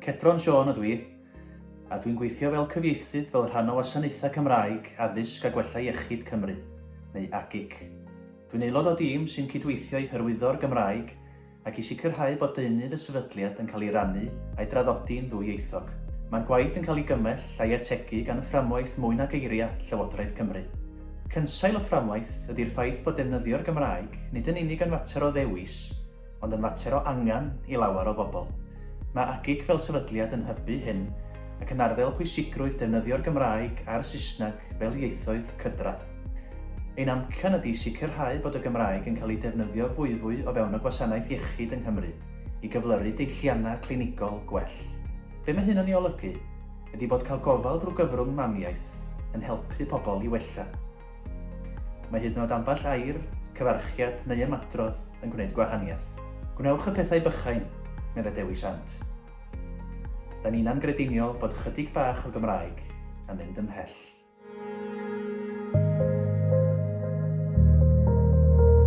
Cedron Sion ydw i, a dwi'n gweithio fel cyfieithydd fel rhan o wasanaethau Cymraeg addysg a gwella iechyd Cymru, neu AGIC. Dwi'n aelod o dîm sy'n cydweithio i hyrwyddo'r Gymraeg ac i sicrhau bod deunydd y sefydliad yn cael ei rannu a'i draddodi'n ddwyieithog. Mae'r gwaith yn cael ei gymell a'i ategu gan fframwaith mwy na geiriau Llywodraeth Cymru. Cynsail y fframwaith ydy'r ffaith bod defnyddio'r Gymraeg nid yn unig yn fater o ddewis, ond yn fater o angan i lawer o bobl. Mae AGIC fel sefydliad yn hybu hyn ac yn arddel pwysigrwydd defnyddio'r Gymraeg a'r Saesneg fel ieithoedd cydradd. Ein amcan ydy sicrhau bod y Gymraeg yn cael ei defnyddio fwyfwy o fewn y gwasanaeth iechyd yng Nghymru i gyflyru deilliannau clinigol gwell. Be mae hyn yn ei olygu ydy bod cael gofal drwy gyfrwng mamiaeth yn helpu pobl i wella. Mae hyd yn oed amball air, cyfarchiad neu ymadrodd yn gwneud gwahaniaeth. Gwnewch y pethau bychain, medde Dewi Sant. Da ni'n angrediniol bod chydig bach o Gymraeg yn mynd ymhell.